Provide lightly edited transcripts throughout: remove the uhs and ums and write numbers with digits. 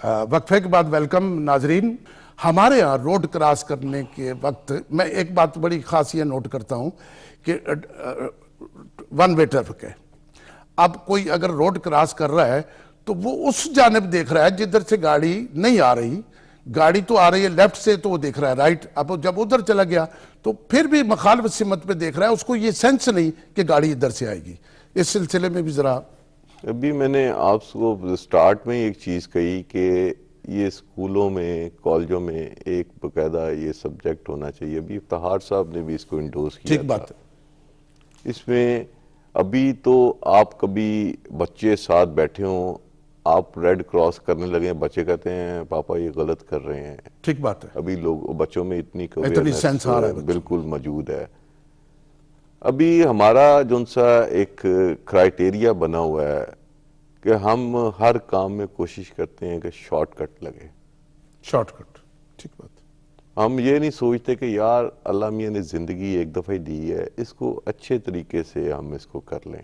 وقفے کے بعد ویلکم ناظرین. ہمارے یہاں روڈ کراس کرنے کے وقت میں ایک بات بڑی خاص یہ نوٹ کرتا ہوں کہ ون وے ٹریفک ہے. اب کوئی اگر روڈ کراس کر رہا ہے تو وہ اس جانب دیکھ رہا ہے جدھر سے گاڑی نہیں آ رہی. گاڑی تو آ رہی ہے لیفٹ سے تو وہ دیکھ رہا ہے رائٹ. اب جب ادھر چلا گیا تو پھر بھی مخالف سمت پہ دیکھ رہا ہے, اس کو یہ سینس نہیں کہ گاڑی ادھر سے آئے گی. اس سلسلے میں بھی ذرا ابھی میں نے آپ کو سٹارٹ میں ایک چیز کہی کہ یہ اسکولوں میں کالجوں میں ایک باقاعدہ یہ سبجیکٹ ہونا چاہیے. ابھی افتخار صاحب نے بھی اس کو انڈورس کیا ٹھیک بات ہے. اس میں ابھی تو آپ کبھی بچے ساتھ بیٹھے ہوں, آپ ریڈ کراس کرنے لگے, بچے کہتے ہیں پاپا یہ غلط کر رہے ہیں. ٹھیک بات ہے. ابھی لوگ بچوں میں اتنی سینس آ رہا ہے بالکل موجود ہے. ابھی ہمارا جون سا ایک کرائٹیریا بنا ہوا ہے کہ ہم ہر کام میں کوشش کرتے ہیں کہ شارٹ کٹ لگے. شارٹ کٹ, ٹھیک بات. ہم یہ نہیں سوچتے کہ یار اللہ میاں نے زندگی ایک دفعہ دی ہے, اس کو اچھے طریقے سے ہم اس کو کر لیں.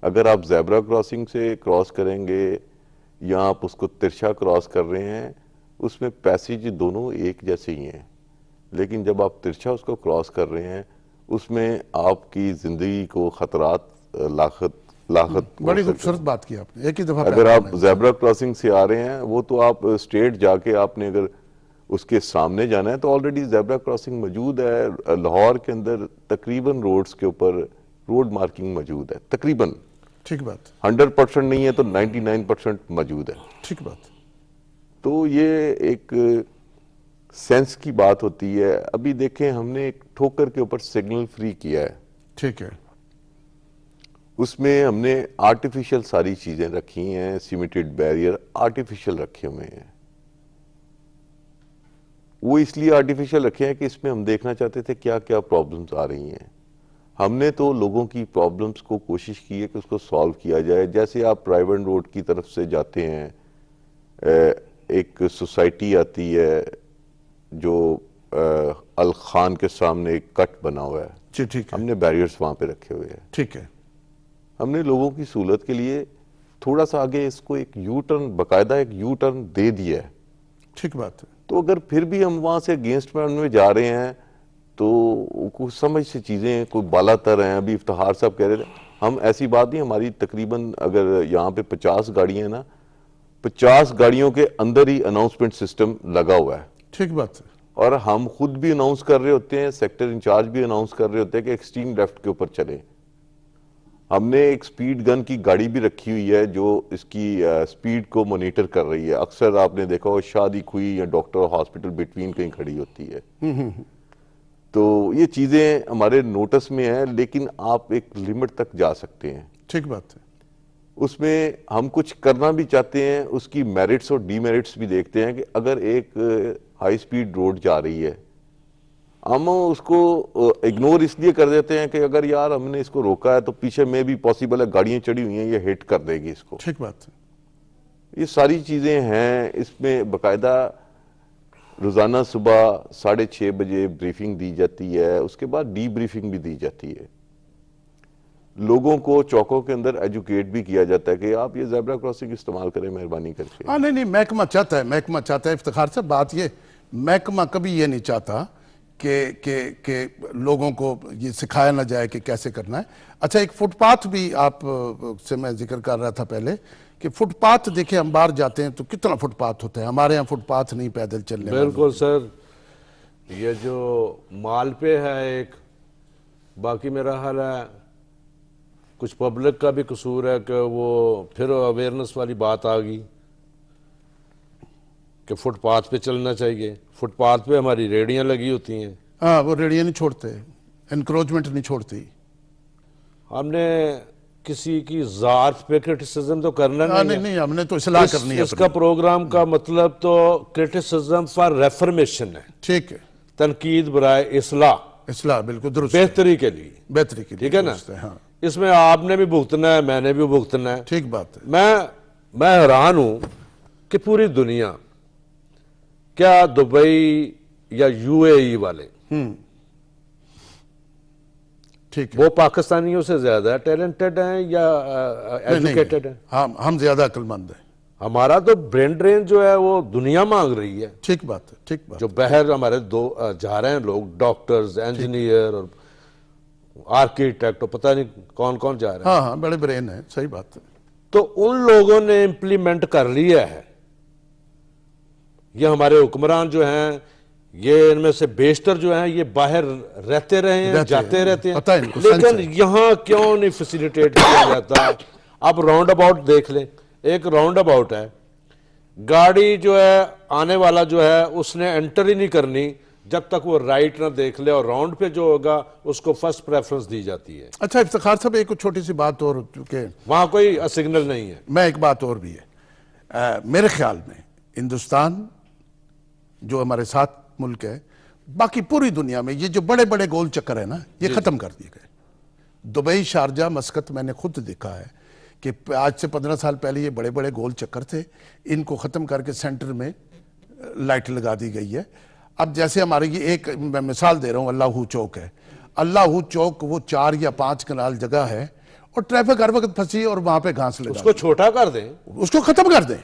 اگر آپ زیبرا کراسنگ سے کراس کریں گے یا آپ اس کو ترچھا کراس کر رہے ہیں, اس میں پیسیج دونوں ایک جیسے ہی ہیں, لیکن جب آپ ترچھا اس کو کراس کر رہے ہیں اس میں آپ کی زندگی کو خطرات لاحق بڑی خوبصورت بات کی آپ نے. ایک ہی دفعہ اگر آپ زیبرا کراسنگ سے آ رہے ہیں, وہ تو آپ اسٹریٹ جا کے آپ نے اگر اس کے سامنے جانا ہے تو آلریڈی زیبرا کراسنگ موجود ہے. لاہور کے اندر تقریباً روڈز کے اوپر روڈ مارکنگ موجود ہے, تقریباً. ٹھیک بات. 100% نہیں ہے تو 99% موجود ہے. ٹھیک بات. تو یہ ایک سینس کی بات ہوتی ہے. ابھی دیکھیں ہم نے ایک ٹھوکر کے اوپر سگنل فری کیا ہے. ٹھیک ہے. اس میں ہم نے آرٹیفیشل ساری چیزیں رکھی ہیں, سیمیٹڈ بیریئر آرٹیفیشل رکھے ہوئے ہیں. وہ اس لیے آرٹیفیشل رکھے ہیں کہ اس میں ہم دیکھنا چاہتے تھے کیا کیا پرابلمز آ رہی ہیں. ہم نے تو لوگوں کی پرابلمز کو کوشش کی ہے کہ اس کو سالو کیا جائے. جیسے آپ پرائیویٹ روڈ کی طرف سے جاتے ہیں, ایک سوسائٹی آتی ہے جو الخان کے سامنے ایک کٹ بنا ہوا ہے, جی ٹھیک ہے. ہم نے بیریئرز وہاں پہ رکھے ہوئے ہیں. ٹھیک ہے. ہم نے لوگوں کی سہولت کے لیے تھوڑا سا آگے اس کو ایک یو ٹرن, باقاعدہ ایک یو ٹرن دے دیا ہے. ٹھیک بات ہے. تو اگر پھر بھی ہم وہاں سے اگینسٹ میں جا رہے ہیں تو کچھ سمجھ سے چیزیں کوئی بالا تر ہیں. ابھی افتخار صاحب کہہ رہے تھے, ہم ایسی بات نہیں, ہماری تقریباً اگر یہاں پہ 50 گاڑیاں ہیں نا, 50 گاڑیوں کے اندر ہی اناؤنسمنٹ سسٹم لگا ہوا ہے. ٹھیک بات ہے. اور ہم خود بھی اناؤنس کر رہے ہوتے ہیں, سیکٹر انچارج بھی اناؤنس کر رہے ہوتے ہیں کہ ایکسٹریم لیفٹ کے اوپر چلیں. ہم نے ایک سپیڈ گن کی گاڑی بھی رکھی ہوئی ہے جو اس کی سپیڈ کو مانیٹر کر رہی ہے. اکثر آپ نے دیکھا ہو شادی کھوئی یا ڈاکٹر ہاسپٹل بٹوین کہیں کھڑی ہوتی ہے. تو یہ چیزیں ہمارے نوٹس میں ہیں, لیکن آپ ایک لمٹ تک جا سکتے ہیں. ٹھیک بات ہے. اس میں ہم کچھ کرنا بھی چاہتے ہیں, اس کی میرٹس اور ڈی میرٹس بھی دیکھتے ہیں کہ اگر ایک ہائی سپیڈ روڈ جا رہی ہے, ہم اس کو اگنور اس لیے کر دیتے ہیں کہ اگر یار ہم نے اس کو روکا ہے تو پیچھے میں بھی پاسبل ہے گاڑیاں چڑھی ہوئی ہیں, یہ ہٹ کر دے گی اس کو. ٹھیک بات ہے. یہ ساری چیزیں ہیں. اس میں باقاعدہ روزانہ صبح 6:30 بجے بریفنگ دی جاتی ہے, اس کے بعد ڈی بریفنگ بھی دی جاتی ہے. لوگوں کو چوکوں کے اندر ایجوکیٹ بھی کیا جاتا ہے کہ آپ یہ زیبرا کراسنگ استعمال کریں مہربانی کر کے. نہیں, محکمہ چاہتا ہے, محکمہ چاہتا ہے. افتخار سے بات یہ, محکمہ کبھی یہ نہیں چاہتا کہ لوگوں کو یہ سکھایا نہ جائے کہ کیسے کرنا ہے. اچھا, ایک فٹ پاتھ بھی آپ سے میں ذکر کر رہا تھا پہلے کہ فٹ پاتھ دیکھیں ہم باہر جاتے ہیں تو کتنا فٹ پاتھ ہوتا ہے, ہمارے ہاں فٹ پاتھ نہیں پیدل چلنے. بالکل سر, یہ جو مال پہ ہے ایک, باقی میرا حال ہے کچھ پبلک کا بھی قصور ہے کہ وہ پھر اویئرنس والی بات آ گئی کہ فٹ پاتھ پہ چلنا چاہیے. فٹ پاتھ پہ ہماری ریڑیاں لگی ہوتی ہیں. ہاں, وہ ریڑیاں نہیں چھوڑتے, انکروچمنٹ نہیں چھوڑتی. ہم نے کسی کی ذات پہ کرٹیسزم تو کرنا نہیں, ہم نے تو اصلاح کرنی ہے. اس کا پروگرام کا مطلب تو کرٹیسزم فار ریفرمیشن ہے. ٹھیک ہے. تنقید برائے اصلاح. اصلاح بالکل درست, بہتری کے لیے. بہتری کے لیے, ٹھیک ہے نا. ہاں, اس میں آپ نے بھی بھگتنا ہے, میں نے بھی بھگتنا ہے. ٹھیک بات ہے. میں حیران ہوں کہ پوری دنیا, کیا دبئی یا یو اے ای والے ٹھیک ہے, وہ پاکستانیوں سے زیادہ ٹیلنٹڈ ہیں یا ایجوکیٹڈ ہیں؟ ہم زیادہ عقل مند ہیں. हमारा तो ब्रेन ड्रेन जो है वो दुनिया मांग रही है। ठीक बात है, ठीक बात। जो बाहर हमारे जा रहे हैं लोग, डॉक्टर्स, इंजीनियर और आर्किटेक्ट, और पता नहीं कौन कौन जा रहे हैं। हाँ हाँ, बड़े ब्रेन है, सही बात है। तो उन लोगों ने इम्प्लीमेंट कर लिया है। ये हमारे हुक्मरान जो हैं, ये इनमें से बेशतर जो हैं, ये बाहर रहते रहे हैं, जाते रहते हैं, पता है इनको, लेकिन यहाँ क्यों नहीं फैसिलिटेट किया जाता। आप राउंड अबाउट देख लें, एक राउंड अबाउट है, गाड़ी जो है आने वाला जो है उसने एंटर ही नहीं करनी जब तक वो राइट ना देख ले, और राउंड पे जो होगा उसको फर्स्ट प्रेफरेंस दी जाती है। अच्छा इफ्तिखार साहब, एक छोटी सी बात और, क्योंकि वहां कोई सिग्नल नहीं है। मैं एक बात और भी है, मेरे ख्याल में हिंदुस्तान जो हमारे साथ मुल्क है, बाकी पूरी दुनिया में ये जो बड़े बड़े गोल चक्कर है ना, ये खत्म कर दिए गए। दुबई, शारजा, मस्कत मैंने खुद देखा है कि आज से 15 साल पहले ये बड़े बड़े गोल चक्कर थे, इनको खत्म करके सेंटर में लाइट लगा दी गई है। अब जैसे हमारे ये एक मैं मिसाल दे रहा हूँ, अल्लाहू चौक है। अल्लाहू चौक वो 4 या 5 कनाल जगह है और ट्रैफिक हर वक्त फंसी और वहां पे घास लगा, उसको छोटा कर दें, उसको खत्म कर दें,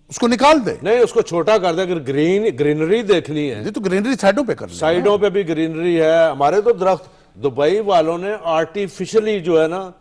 उसको निकाल दे। नहीं उसको छोटा कर दे। अगर ग्रीनरी देखनी है, ये तो ग्रीनरी साइडों पे कर ले। साइडों पे भी ग्रीनरी है। हमारे तो दरख्त, दुबई वालों ने आर्टिफिशियली जो है ना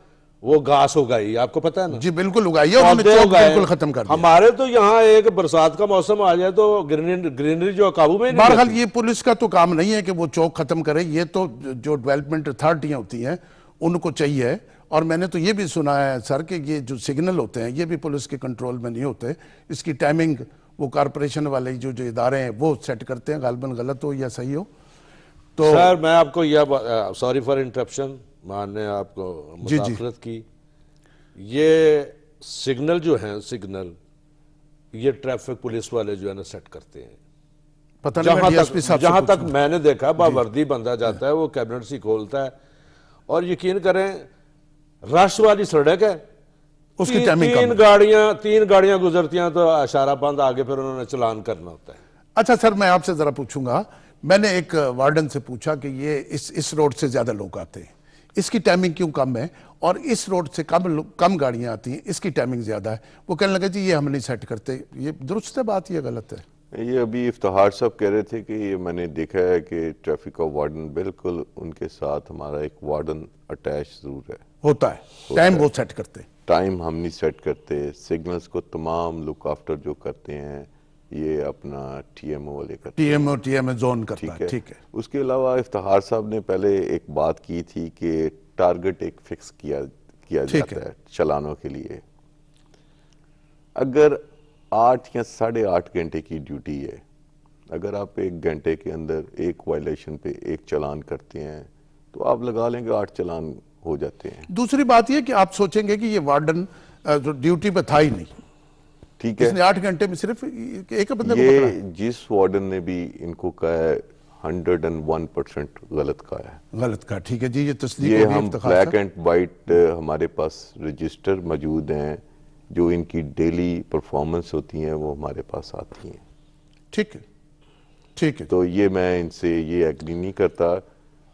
वो घास उगाई, आपको पता है ना। जी बिल्कुल उगाई, उन्होंने चौक बिल्कुल खत्म कर दिया। हमारे तो यहाँ एक बरसात का मौसम आ जाए तो ग्रीनरी जो काबू में नहीं बहरहाल रहती। ये पुलिस का तो काम नहीं है कि वो चौक खत्म करे, ये तो जो डेवलपमेंट अथॉरिटियां होती हैं उनको चाहिए। और मैंने तो ये भी सुना है सर कि ये जो सिग्नल होते हैं ये भी पुलिस के कंट्रोल में नहीं होते, इसकी टाइमिंग वो कारपोरेशन वाले जो जो इदारे हैं वो सेट करते हैं, गालबन गलत हो या सही हो। तो सर मैं आपको यह, सॉरी फॉर इंटरप्शन, मानने आपको जी, जी। मुदाखलत की, ये सिग्नल जो हैं, सिग्नल ये ट्रैफिक पुलिस वाले जो है ना सेट करते हैं। पता नहीं, मैं डीएसपी साहब से जहां तक पूछूंगा। मैंने देखा, बावर्दी बंदा जाता है, वो कैबिनेट से खोलता है, और यकीन करें रश वाली सड़क है, उसकी टाइमिंग तीन गाड़ियां गुजरती हैं तो इशारा बंद, आगे फिर उन्होंने चलान करना होता है। अच्छा सर, मैं आपसे जरा पूछूंगा, मैंने एक वार्डन से पूछा कि ये इस रोड से ज्यादा लोग आते हैं, इसकी टाइमिंग क्यों कम है, और इस रोड से कम गाड़ियां आती हैं, इसकी टाइमिंग ज्यादा है। वो कहने लगे जी ये हम नहीं सेट करते। ये दुरुस्त है बात, ये गलत है? ये अभी इफ्तिखार साहब कह रहे थे कि ये मैंने देखा है कि ट्रैफिक का वार्डन, बिल्कुल उनके साथ हमारा एक वार्डन अटैच जरूर है, होता है, टाइम वो सेट करते हैं। टाइम हम नहीं सेट करते। सिग्नल्स को तमाम लुक आफ्टर जो करते हैं ये अपना टीएमओ वाले करते हैं, टीएमओ जोन करता है, ठीक है। उसके अलावा इफ्तिखार साहब ने पहले एक बात की थी कि टारगेट एक फिक्स किया जाता है चलानों के लिए। अगर 8 या 8.5 घंटे की ड्यूटी है, अगर आप 1 घंटे के अंदर एक वायलेशन पे एक चालान करते हैं तो आप लगा लेंगे 8 चालान हो जाते हैं। दूसरी बात यह कि आप सोचेंगे कि ये वार्डन जो ड्यूटी पे था ही नहीं, ठीक है, इसने 8 घंटे में सिर्फ एक बंदे को ये पकड़ा है। जिस वार्डन ने भी इनको कहा है 101% गलत कहा है, गलत का, ठीक है जी, ये तस्दीक ये होगी हम इफ्तिखार ब्लैक साहब। एंड वाइट हमारे पास रजिस्टर मौजूद हैं, जो इनकी डेली परफॉर्मेंस होती हैं वो हमारे पास आती हैं। ठीक है, ठीक है। तो ये मैं इनसे ये एग्री नहीं करता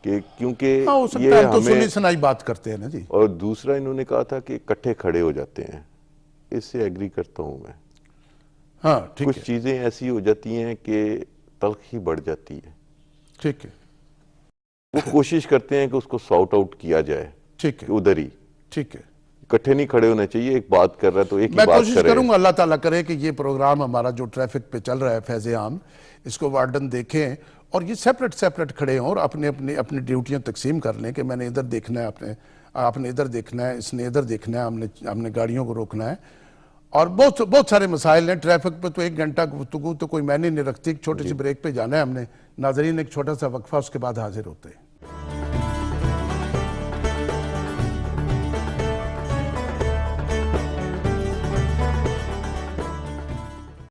कि क्योंकि हाँ, हो सकता ये है, हम तो सुनी हमें, सुनाई बात करते हैं ना जी। और दूसरा इन्होंने कहा था कि इकट्ठे खड़े हो जाते हैं, इससे एग्री करता हूं मैं। हाँ ठीक कुछ है, चीजें ऐसी हो जाती हैं कि तलखी बढ़ जाती है, ठीक है, वो कोशिश करते हैं कि उसको सॉर्ट आउट किया जाए ठीक कि है, उधर ही, ठीक है। इकट्ठे नहीं खड़े होने चाहिए। एक बात कर रहा है तो एक ही मैं बात कोशिश करे। करूंगा अल्लाह ताला करे कि ये प्रोग्राम हमारा जो ट्रैफिक पे चल रहा है फैज़ आम, इसको वार्डन देखें और ये सेपरेट खड़े हों और अपनी ड्यूटियां तकसीम कर लें कि मैंने इधर देखना है, आपने इधर देखना है, इसने इधर देखना है, हमने गाड़ियों को रोकना है। और बहुत सारे मसाइल हैं ट्रैफिक पे, तो 1 घंटा गुफ्तगू तो कोई मैंने नहीं रखती। एक छोटी सी ब्रेक पे जाना है हमने। नाज़रीन एक छोटा सा वक्फा, उसके बाद हाजिर होते हैं।